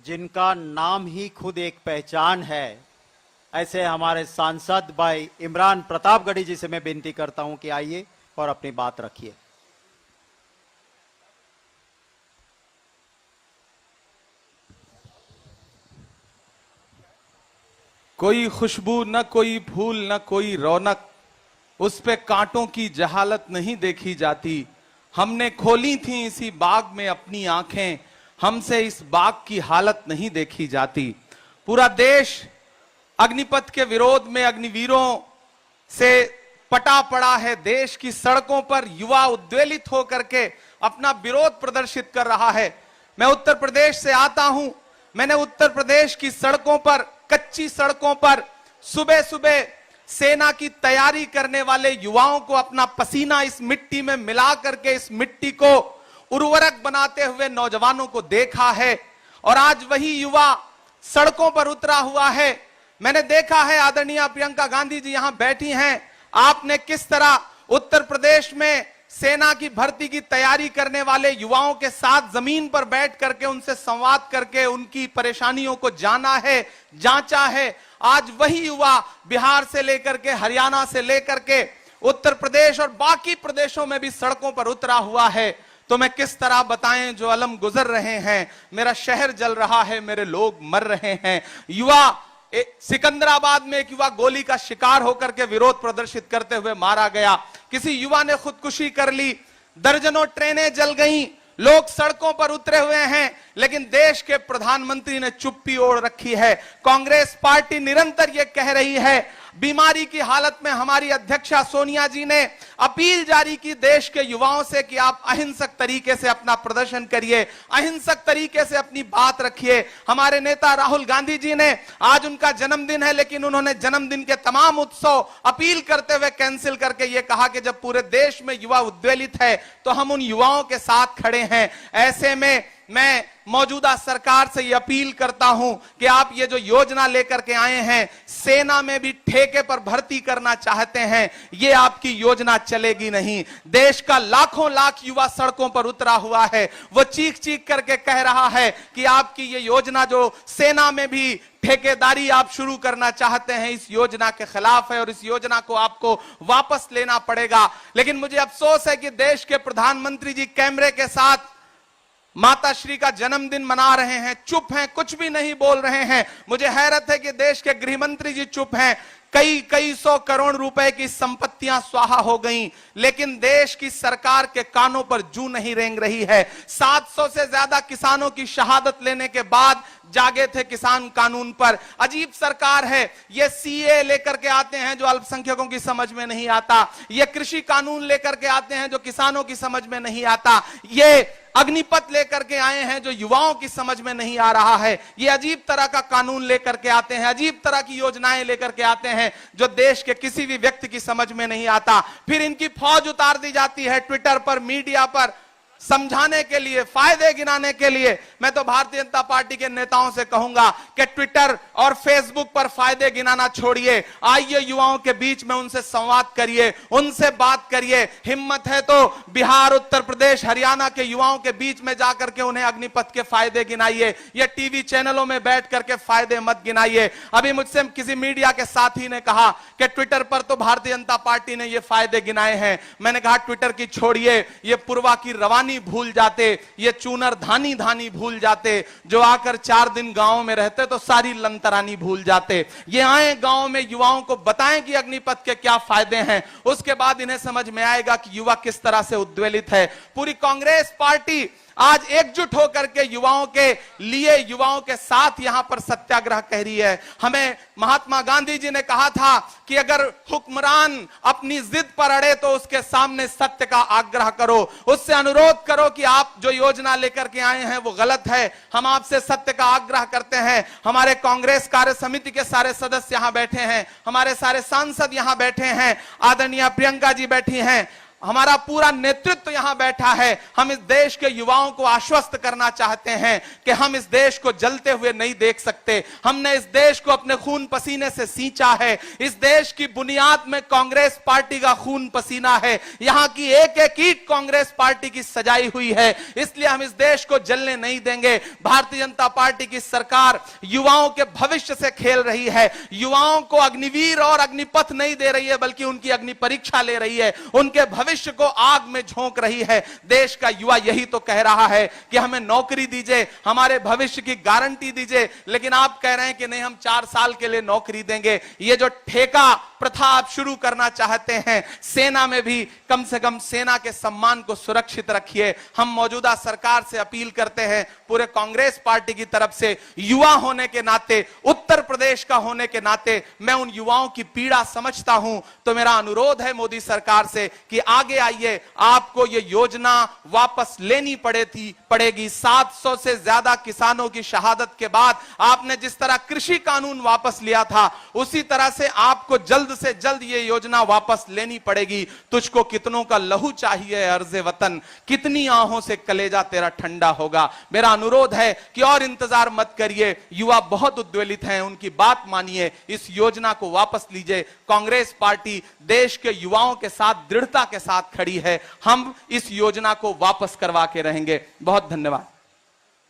जिनका नाम ही खुद एक पहचान है, ऐसे हमारे सांसद भाई इमरान प्रतापगढ़ी जी से मैं विनती करता हूं कि आइए और अपनी बात रखिए। कोई खुशबू न कोई फूल न कोई रौनक, उस पे कांटों की जहालत नहीं देखी जाती। हमने खोली थी इसी बाग में अपनी आंखें, हमसे इस बाग की हालत नहीं देखी जाती। पूरा देश अग्निपथ के विरोध में अग्निवीरों से पटा पड़ा है। देश की सड़कों पर युवा उद्वेलित होकर के अपना विरोध प्रदर्शित कर रहा है। मैं उत्तर प्रदेश से आता हूं। मैंने उत्तर प्रदेश की सड़कों पर, कच्ची सड़कों पर सुबह सुबह सेना की तैयारी करने वाले युवाओं को अपना पसीना इस मिट्टी में मिला करके इस मिट्टी को उर्वरक बनाते हुए नौजवानों को देखा है। और आज वही युवा सड़कों पर उतरा हुआ है। मैंने देखा है, आदरणीय प्रियंका गांधी जी यहां बैठी हैं, आपने किस तरह उत्तर प्रदेश में सेना की भर्ती की तैयारी करने वाले युवाओं के साथ जमीन पर बैठ करके उनसे संवाद करके उनकी परेशानियों को जाना है, जांचा है। आज वही युवा बिहार से लेकर के, हरियाणा से लेकर के उत्तर प्रदेश और बाकी प्रदेशों में भी सड़कों पर उतरा हुआ है। तो मैं किस तरह बताएं जो अलम गुजर रहे हैं। मेरा शहर जल रहा है, मेरे लोग मर रहे हैं। युवा सिकंदराबाद में एक युवा गोली का शिकार होकर के विरोध प्रदर्शित करते हुए मारा गया। किसी युवा ने खुदकुशी कर ली। दर्जनों ट्रेनें जल गईं। लोग सड़कों पर उतरे हुए हैं, लेकिन देश के प्रधानमंत्री ने चुप्पी ओढ़ रखी है। कांग्रेस पार्टी निरंतर यह कह रही है। बीमारी की हालत में हमारी अध्यक्षा सोनिया जी ने अपील जारी की देश के युवाओं से कि आप अहिंसक तरीके से अपना प्रदर्शन करिए, अहिंसक तरीके से अपनी बात रखिए। हमारे नेता राहुल गांधी जी ने, आज उनका जन्मदिन है, लेकिन उन्होंने जन्मदिन के तमाम उत्सव अपील करते हुए कैंसिल करके ये कहा कि जब पूरे देश में युवा उद्वेलित है तो हम उन युवाओं के साथ खड़े हैं। ऐसे में मैं मौजूदा सरकार से यह अपील करता हूं कि आप ये जो योजना लेकर के आए हैं, सेना में भी ठेके पर भर्ती करना चाहते हैं, ये आपकी योजना चलेगी नहीं। देश का लाखों लाख युवा सड़कों पर उतरा हुआ है। वो चीख चीख करके कह रहा है कि आपकी ये योजना जो सेना में भी ठेकेदारी आप शुरू करना चाहते हैं, इस योजना के खिलाफ है और इस योजना को आपको वापस लेना पड़ेगा। लेकिन मुझे अफसोस है कि देश के प्रधानमंत्री जी कैमरे के साथ माता श्री का जन्मदिन मना रहे हैं, चुप हैं, कुछ भी नहीं बोल रहे हैं। मुझे हैरत है कि देश के गृह मंत्री जी चुप हैं। कई सौ करोड़ रुपए की संपत्तियां स्वाहा हो गईं, लेकिन देश की सरकार के कानों पर जूं नहीं रेंग रही है। 700 से ज्यादा किसानों की शहादत लेने के बाद जागे थे किसान कानून पर। अजीब सरकार है। ये सीए लेकर के आते हैं जो अल्पसंख्यकों की समझ में नहीं आता। ये कृषि कानून लेकर के आते हैं जो किसानों की समझ में नहीं आता। ये अग्निपथ लेकर के आए हैं जो युवाओं की समझ में नहीं आ रहा है। ये अजीब तरह का कानून लेकर के आते हैं, अजीब तरह की योजनाएं लेकर के आते हैं जो देश के किसी भी व्यक्ति की समझ में नहीं आता। फिर इनकी फौज उतार दी जाती है ट्विटर पर, मीडिया पर, समझाने के लिए, फायदे गिनाने के लिए। मैं तो भारतीय जनता पार्टी के नेताओं से कहूंगा कि ट्विटर और फेसबुक पर फायदे गिनाना छोड़िए, आइए युवाओं के बीच में उनसे संवाद करिए, उनसे बात करिए। हिम्मत है तो बिहार, उत्तर प्रदेश, हरियाणा के युवाओं के बीच में जाकर के उन्हें अग्निपथ के फायदे गिनाइए। ये टीवी चैनलों में बैठ करके फायदे मत गिनाइए। अभी मुझसे किसी मीडिया के साथी ने कहा कि ट्विटर पर तो भारतीय जनता पार्टी ने ये फायदे गिनाए हैं। मैंने कहा ट्विटर की छोड़िए, ये पूर्वा की रवानी भूल जाते, ये चूनर धानी धानी भूल जाते, जो आकर 4 दिन गांव में रहते तो सारी लंतरानी भूल जाते। ये आए गांव में, युवाओं को बताएं कि अग्निपथ के क्या फायदे हैं, उसके बाद इन्हें समझ में आएगा कि युवा किस तरह से उद्वेलित है। पूरी कांग्रेस पार्टी आज एकजुट होकर के युवाओं के लिए, युवाओं के साथ यहां पर सत्याग्रह कह रही है। हमें महात्मा गांधी जी ने कहा था कि अगर हुक्मरान अपनी जिद पर अड़े तो उसके सामने सत्य का आग्रह करो, उससे अनुरोध करो कि आप जो योजना लेकर के आए हैं वो गलत है। हम आपसे सत्य का आग्रह करते हैं। हमारे कांग्रेस कार्य समिति के सारे सदस्य यहां बैठे हैं, हमारे सारे सांसद यहां बैठे हैं, आदरणीय प्रियंका जी बैठी हैं, हमारा पूरा नेतृत्व यहां बैठा है। हम इस देश के युवाओं को आश्वस्त करना चाहते हैं कि हम इस देश को जलते हुए नहीं देख सकते। हमने इस देश को अपने खून पसीने से सींचा है। इस देश की बुनियाद में कांग्रेस पार्टी का खून पसीना है। यहां की एक एक ईंट कांग्रेस पार्टी की सजाई हुई है। इसलिए हम इस देश को जलने नहीं देंगे। भारतीय जनता पार्टी की सरकार युवाओं के भविष्य से खेल रही है। युवाओं को अग्निवीर और अग्निपथ नहीं दे रही है, बल्कि उनकी अग्नि परीक्षा ले रही है। उनके भविष्य को आग में झोंक रही है। देश का युवा यही तो कह रहा है कि हमें नौकरी दीजिए, हमारे भविष्य की गारंटी दीजिए। लेकिन आप कह रहे हैं कि नहीं, हम 4 साल के लिए नौकरी देंगे। ये जो ठेका प्रथा आप शुरू करना चाहते हैं, सेना में भी कम से कम सेना के सम्मान को सुरक्षित रखिए। हम मौजूदा सरकार से अपील करते हैं, पूरे कांग्रेस पार्टी की तरफ से, युवा होने के नाते, उत्तर प्रदेश का होने के नाते मैं उन युवाओं की पीड़ा समझता हूं। तो मेरा अनुरोध है मोदी सरकार से कि आगे आइए, आपको ये योजना वापस लेनी पड़ेगी। 700 से ज्यादा किसानों की शहादत के बाद आपने जिस तरह कृषि कानून वापस लिया था, उसी तरह से आपको जल्द से जल्द ये योजना वापस लेनी पड़ेगी। तुझको कितनों का लहू चाहिए अर्ज़े वतन, कितनी आहों से कलेजा तेरा ठंडा होगा। मेरा अनुरोध है कि और इंतजार मत करिए। युवा बहुत उद्वेलित हैं, उनकी बात मानिए, इस योजना को वापस लीजिए। कांग्रेस पार्टी देश के युवाओं के साथ दृढ़ता के साथ खड़ी है। हम इस योजना को वापस करवा के रहेंगे। बहुत धन्यवाद।